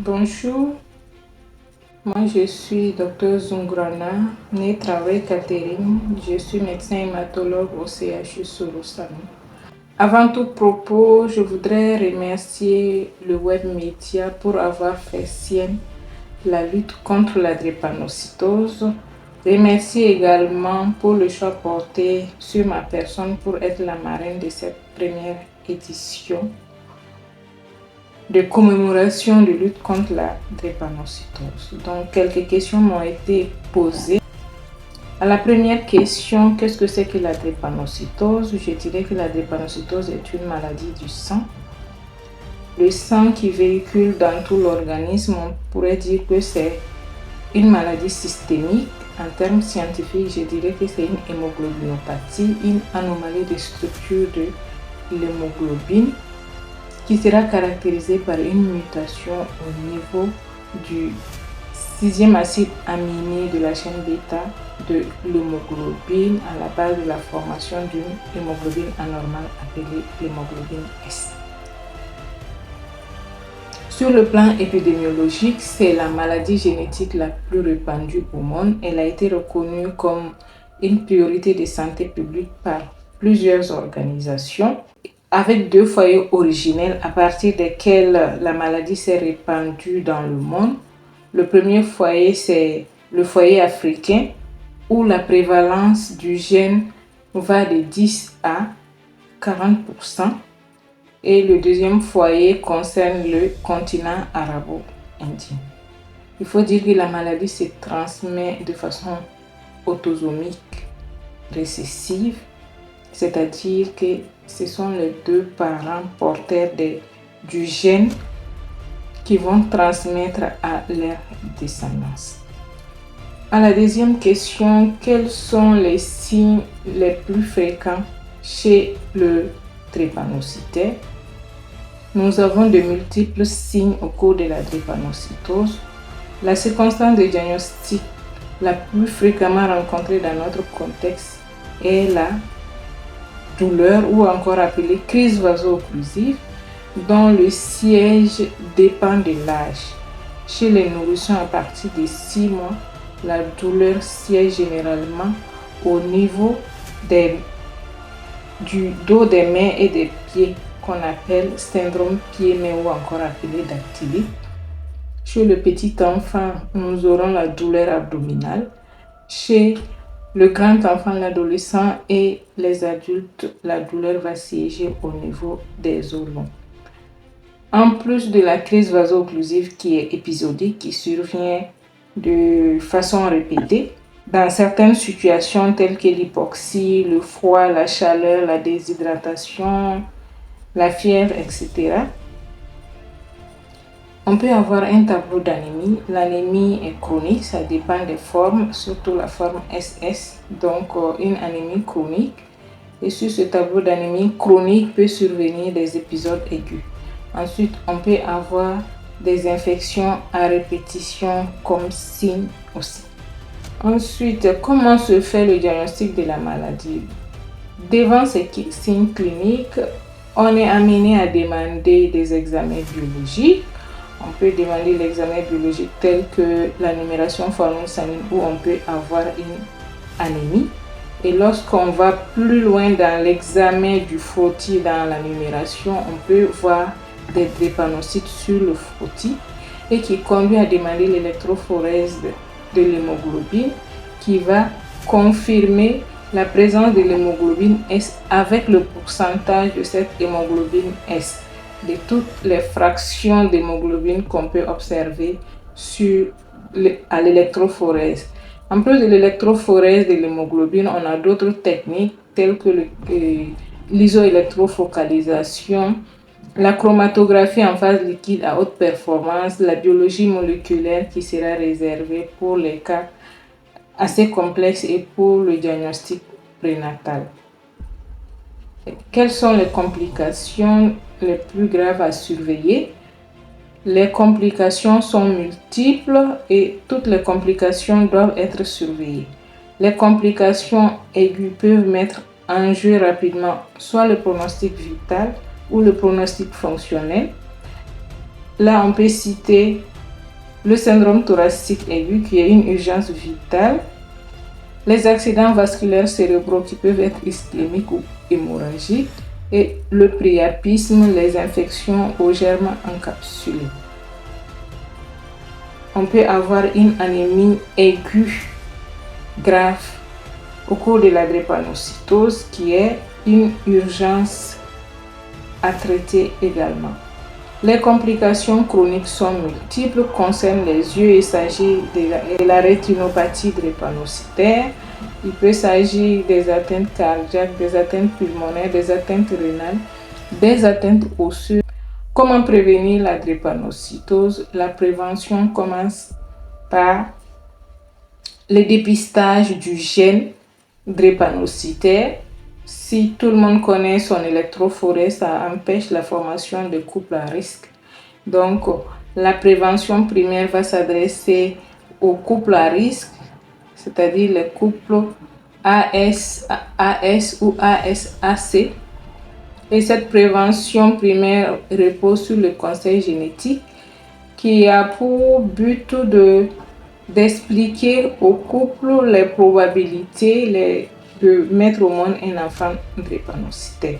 Bonjour, moi je suis Dr Zungrana, née Traoré Catherine, je suis médecin hématologue au CHU Sorosano. Avant tout propos, je voudrais remercier le web média pour avoir fait sienne la lutte contre la drépanocytose. Remercier également pour le choix porté sur ma personne pour être la marraine de cette première édition de commémoration de lutte contre la drépanocytose. Donc, quelques questions m'ont été posées. À la première question, qu'est-ce que c'est que la drépanocytose? Je dirais que la drépanocytose est une maladie du sang. Le sang qui véhicule dans tout l'organisme, on pourrait dire que c'est une maladie systémique. En termes scientifiques, je dirais que c'est une hémoglobinopathie, une anomalie de structure de l'hémoglobine qui sera caractérisée par une mutation au niveau du 6e acide aminé de la chaîne bêta de l'hémoglobine à la base de la formation d'une hémoglobine anormale appelée l'hémoglobine S. Sur le plan épidémiologique, c'est la maladie génétique la plus répandue au monde. Elle a été reconnue comme une priorité de santé publique par plusieurs organisations, avec 2 foyers originels à partir desquels la maladie s'est répandue dans le monde. Le premier foyer, c'est le foyer africain, où la prévalence du gène va de 10 à 40%. Et le deuxième foyer concerne le continent arabo-indien. Il faut dire que la maladie se transmet de façon autosomique récessive, c'est-à-dire que ce sont les 2 parents porteurs du gène qui vont transmettre à leur descendance. À la deuxième question, quels sont les signes les plus fréquents chez le drépanocytaire? Nous avons de multiples signes au cours de la drépanocytose. La circonstance de diagnostic la plus fréquemment rencontrée dans notre contexte est la douleur ou encore appelée crise vaso-occlusive, dont le siège dépend de l'âge. Chez les nourrissons à partir de 6 mois, la douleur siège généralement au niveau du dos des mains et des pieds, qu'on appelle syndrome pieds-mains ou encore appelé dactylite. Chez le petit enfant, nous aurons la douleur abdominale. Chez le grand enfant, l'adolescent et les adultes, la douleur va siéger au niveau des os longs. En plus de la crise vaso-occlusive qui est épisodique, qui survient de façon répétée, dans certaines situations telles que l'hypoxie, le froid, la chaleur, la déshydratation, la fièvre, etc. On peut avoir un tableau d'anémie. L'anémie est chronique, ça dépend des formes, surtout la forme SS, donc une anémie chronique. Et sur ce tableau d'anémie chronique peut survenir des épisodes aigus. Ensuite, on peut avoir des infections à répétition comme signe aussi. Ensuite, comment se fait le diagnostic de la maladie? Devant ces signes cliniques, on est amené à demander des examens biologiques. On peut demander l'examen biologique tel que la numération formule sanguine où on peut avoir une anémie. Et lorsqu'on va plus loin dans l'examen du frottis dans la numération, on peut voir des drépanocytes sur le frottis et qui conduit à demander l'électrophorèse de l'hémoglobine qui va confirmer la présence de l'hémoglobine S avec le pourcentage de cette hémoglobine S, de toutes les fractions d'hémoglobine qu'on peut observer à l'électrophorèse. En plus de l'électrophorèse de l'hémoglobine, on a d'autres techniques telles que l'isoélectrofocalisation, la chromatographie en phase liquide à haute performance, la biologie moléculaire qui sera réservée pour les cas assez complexes et pour le diagnostic prénatal. Quelles sont les complications les plus graves à surveiller? Les complications sont multiples et toutes les complications doivent être surveillées. Les complications aiguës peuvent mettre en jeu rapidement soit le pronostic vital ou le pronostic fonctionnel. Là, on peut citer le syndrome thoracique aigu qui est une urgence vitale, les accidents vasculaires cérébraux qui peuvent être ischémiques ou hémorragiques et le priapisme, les infections aux germes encapsulés. On peut avoir une anémie aiguë grave au cours de la drépanocytose qui est une urgence à traiter également. Les complications chroniques sont multiples, concernent les yeux. Il s'agit de la rétinopathie drépanocytaire. Il peut s'agir des atteintes cardiaques, des atteintes pulmonaires, des atteintes rénales, des atteintes osseuses. Comment prévenir la drépanocytose? La prévention commence par le dépistage du gène drépanocytaire. Si tout le monde connaît son électrophorèse, ça empêche la formation de couples à risque. Donc, la prévention primaire va s'adresser aux couples à risque, c'est-à-dire les couples AS ou ASAC. Et cette prévention primaire repose sur le conseil génétique qui a pour but d'expliquer aux couples les probabilités de mettre au monde un enfant drépanocytaire.